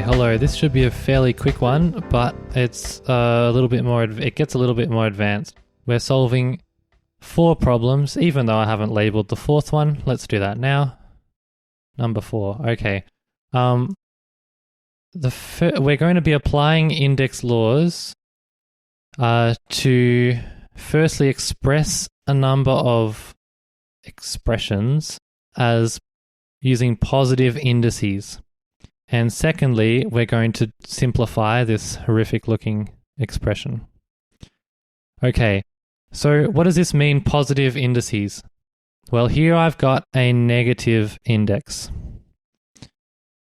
Okay, hello. This should be a fairly quick one, but it's a little bit more. It gets a little bit more advanced. We're solving 4 problems, even though I haven't labeled the 4th one. Let's do that now. Number 4. Okay. We're going to be applying index laws to firstly express a number of expressions as using positive indices. And secondly, we're going to simplify this horrific looking expression. Okay, so what does this mean, positive indices? Well, here I've got a negative index.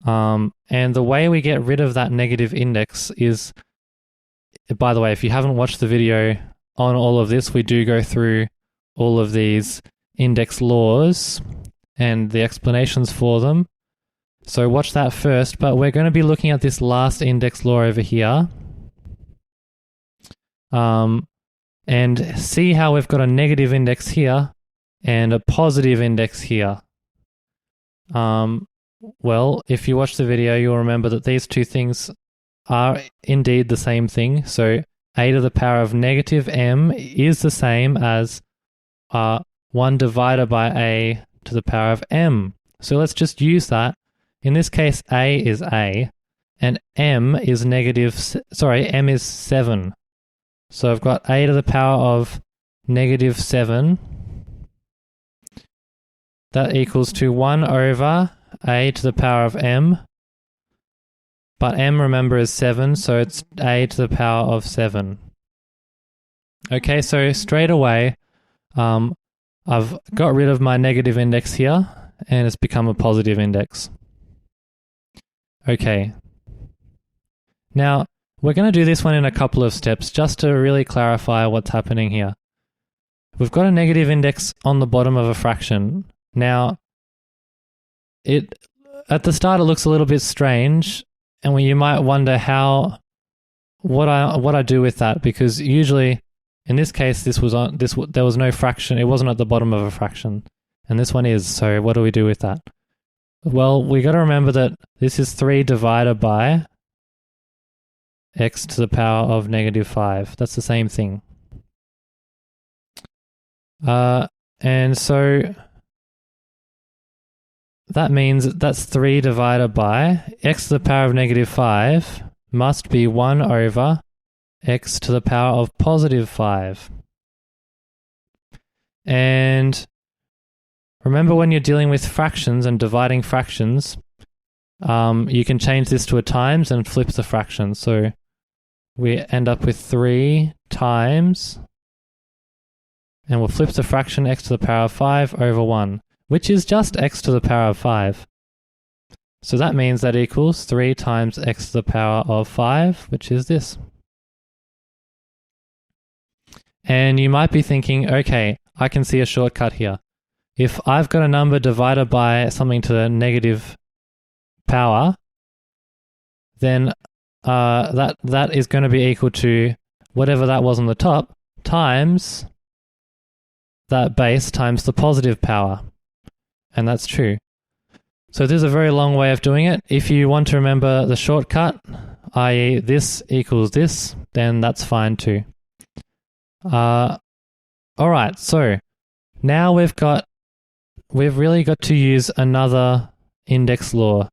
And the way we get rid of that negative index is, by the way, if you haven't watched the video on all of this, we do go through all of these index laws and the explanations for them. So watch that first, but we're going to be looking at this last index law over here. And see how we've got a negative index here and a positive index here. Well, if you watch the video, you'll remember that these two things are indeed the same thing. So a to the power of negative m is the same as 1 divided by a to the power of m. So let's just use that. In this case, a is a, and m is m is 7. So I've got a to the power of negative 7. That equals to 1 over a to the power of m. But m, remember, is 7, so it's a to the power of 7. Okay, so straight away, I've got rid of my negative index here, and it's become a positive index. Okay. Now, we're going to do this one in a couple of steps just to really clarify what's happening here. We've got a negative index on the bottom of a fraction. Now, at the start it looks a little bit strange, and you might wonder what I do with that, because usually in this case there was no fraction, it wasn't at the bottom of a fraction, and this one is. So what do we do with that? Well, we got to remember that this is 3 divided by x to the power of negative 5. That's the same thing. And so that means that's 3 divided by x to the power of negative 5 must be 1 over x to the power of positive 5. And remember, when you're dealing with fractions and dividing fractions, you can change this to a times and flip the fraction. So we end up with 3 times, and we'll flip the fraction x to the power of 5 over 1, which is just x to the power of 5. So that means that equals 3 times x to the power of 5, which is this. And you might be thinking, okay, I can see a shortcut here. If I've got a number divided by something to the negative power, then that is going to be equal to whatever that was on the top times that base times the positive power. And that's true. So this is a very long way of doing it. If you want to remember the shortcut, i.e. this equals this, then that's fine too. Alright, so now we've really got to use another index law.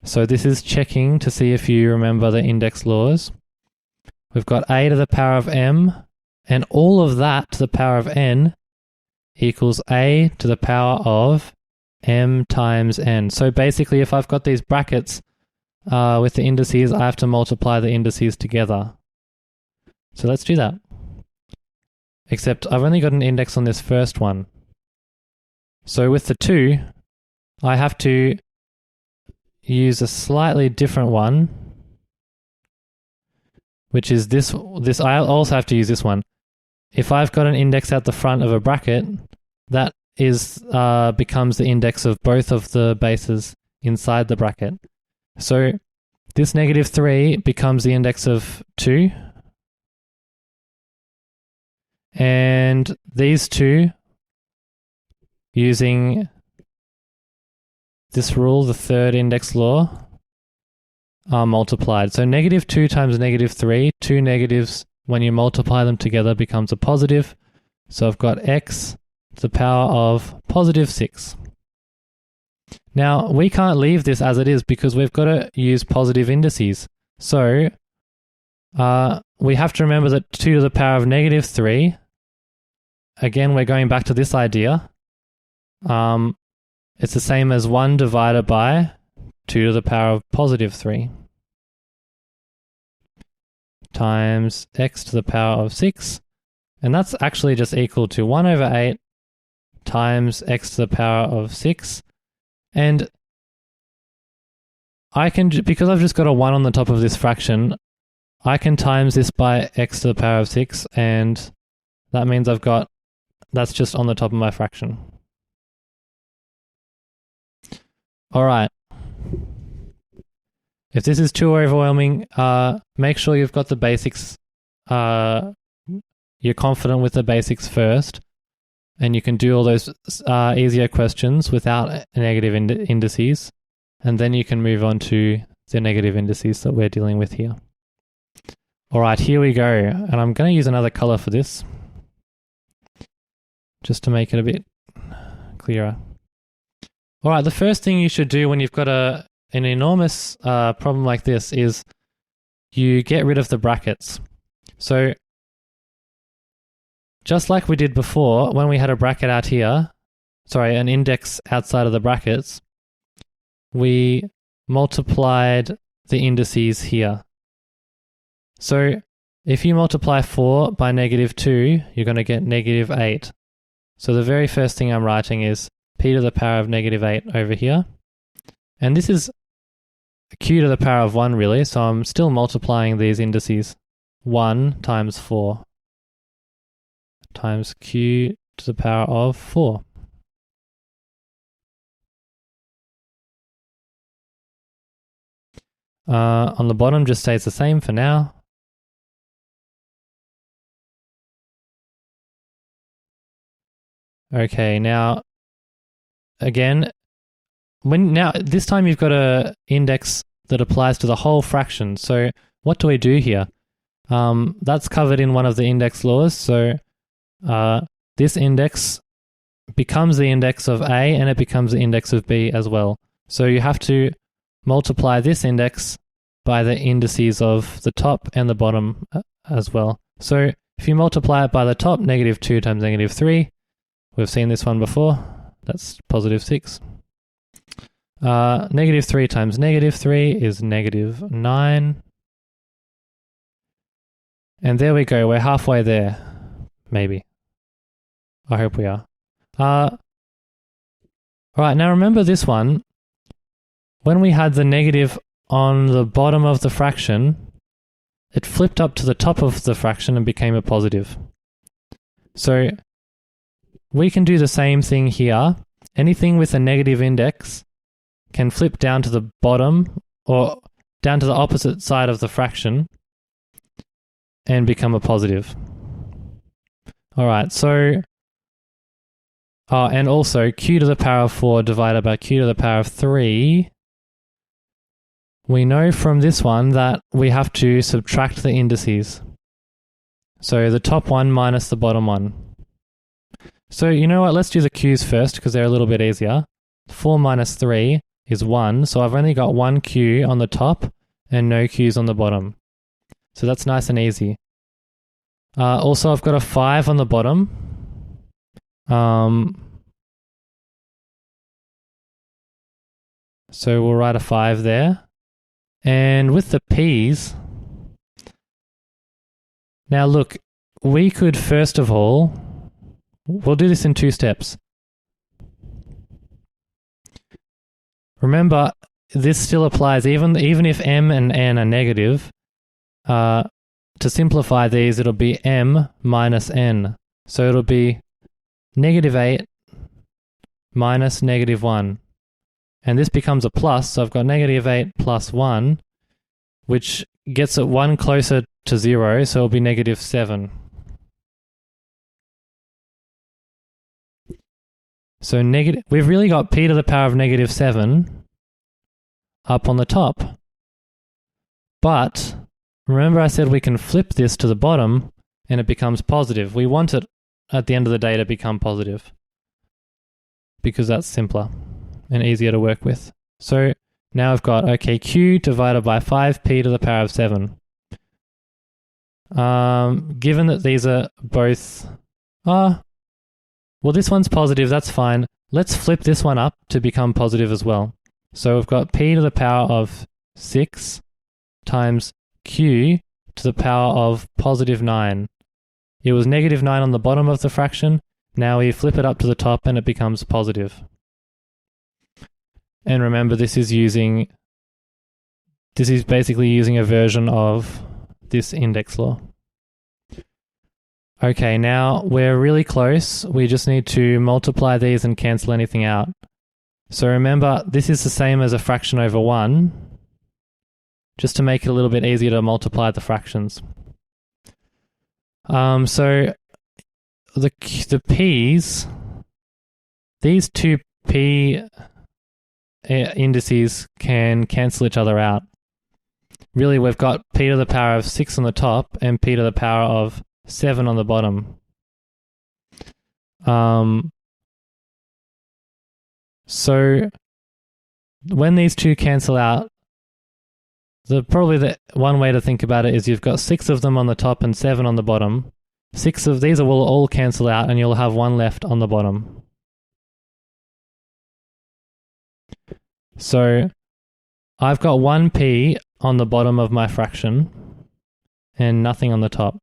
So this is checking to see if you remember the index laws. We've got a to the power of m, and all of that to the power of n equals a to the power of m times n. So basically, if I've got these brackets with the indices, I have to multiply the indices together. So let's do that. Except I've only got an index on this first one. So with the 2, I have to use a slightly different one, which is this. I also have to use this one. If I've got an index at the front of a bracket, that becomes the index of both of the bases inside the bracket. So this negative 3 becomes the index of 2, and these two, using this rule, the third index law, are multiplied. So negative 2 times negative 3, two negatives, when you multiply them together, becomes a positive. So I've got x to the power of positive 6. Now, we can't leave this as it is because we've got to use positive indices. So we have to remember that 2 to the power of negative 3, again, we're going back to this idea. It's the same as 1 divided by 2 to the power of positive 3 times x to the power of 6. And that's actually just equal to 1 over 8 times x to the power of 6. And I can, because I've just got a 1 on the top of this fraction, I can times this by x to the power of 6, and that means I've got, that's just on the top of my fraction. All right. If this is too overwhelming, make sure you've got the basics, you're confident with the basics first, and you can do all those easier questions without negative indices, and then you can move on to the negative indices that we're dealing with here. All right, here we go, and I'm going to use another color for this, just to make it a bit clearer. All right, the first thing you should do when you've got an enormous problem like this is you get rid of the brackets. So just like we did before, when we had a bracket out here, sorry, an index outside of the brackets, we multiplied the indices here. So if you multiply 4 by negative 2, you're going to get negative 8. So the very first thing I'm writing is p to the power of negative 8 over here. And this is q to the power of 1 really, so I'm still multiplying these indices. 1 times 4 times q to the power of 4. On the bottom just stays the same for now. Okay, now again, this time you've got an index that applies to the whole fraction. So what do we do here? That's covered in one of the index laws. So this index becomes the index of A and it becomes the index of B as well. So you have to multiply this index by the indices of the top and the bottom as well. So if you multiply it by the top, negative 2 times negative 3, we've seen this one before, that's positive 6. Negative 3 times negative 3 is negative 9. And there we go, we're halfway there, maybe. I hope we are. Alright, now remember this one. When we had the negative on the bottom of the fraction, it flipped up to the top of the fraction and became a positive. So we can do the same thing here. Anything with a negative index can flip down to the bottom or down to the opposite side of the fraction and become a positive. Alright, so and also q to the power of 4 divided by q to the power of 3. We know from this one that we have to subtract the indices. So the top one minus the bottom one. So you know what, let's do the q's first because they're a little bit easier. 4 minus 3 is 1, so I've only got one q on the top and no q's on the bottom. So that's nice and easy. Also, I've got a 5 on the bottom. So we'll write a 5 there. And with the p's, now look, we could first of all, we'll do this in 2 steps. Remember, this still applies even if m and n are negative. To simplify these, it'll be m minus n. So it'll be negative 8 minus negative 1. And this becomes a plus, so I've got negative 8 plus 1, which gets it 1 closer to 0, so it'll be negative 7. So we've really got p to the power of negative 7 up on the top. But remember I said we can flip this to the bottom and it becomes positive. We want it at the end of the day to become positive because that's simpler and easier to work with. So now I've got, okay, q divided by 5p to the power of 7. Given that these are both... well, this one's positive, that's fine. Let's flip this one up to become positive as well. So we've got p to the power of 6 times q to the power of positive 9. It was negative 9 on the bottom of the fraction. Now we flip it up to the top and it becomes positive. And remember, this is basically using a version of this index law. Okay, now we're really close. We just need to multiply these and cancel anything out. So remember, this is the same as a fraction over 1, just to make it a little bit easier to multiply the fractions. So the p's, these two p indices can cancel each other out. Really, we've got p to the power of 6 on the top and p to the power of 7 on the bottom. So when these two cancel out, probably the one way to think about it is you've got 6 of them on the top and 7 on the bottom. 6 of these will all cancel out and you'll have 1 left on the bottom. So I've got 1p on the bottom of my fraction and nothing on the top.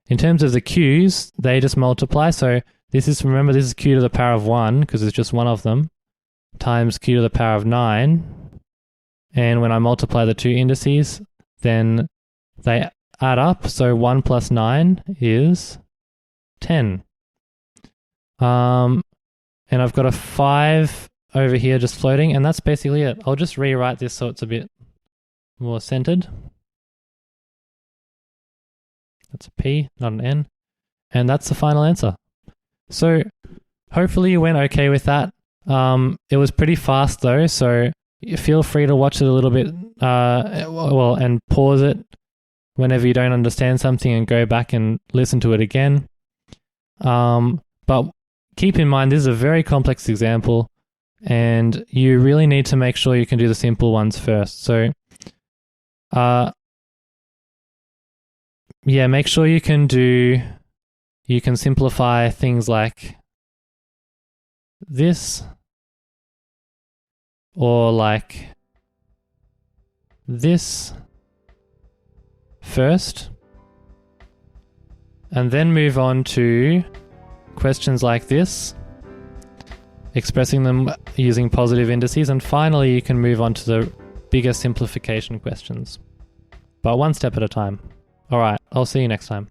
In terms of the q's, they just multiply. So remember this is q to the power of 1 because it's just one of them, times q to the power of 9. And when I multiply the two indices, then they add up. So 1 plus 9 is 10. And I've got a 5 over here just floating, and that's basically it. I'll just rewrite this so it's a bit more centered. That's a P, not an N. And that's the final answer. So hopefully you went okay with that. It was pretty fast though, so feel free to watch it a little bit and pause it whenever you don't understand something and go back and listen to it again. But keep in mind, this is a very complex example and you really need to make sure you can do the simple ones first. So yeah, make sure you can simplify things like this or like this first, and then move on to questions like this, expressing them using positive indices, and finally you can move on to the bigger simplification questions, but one step at a time. Alright, I'll see you next time.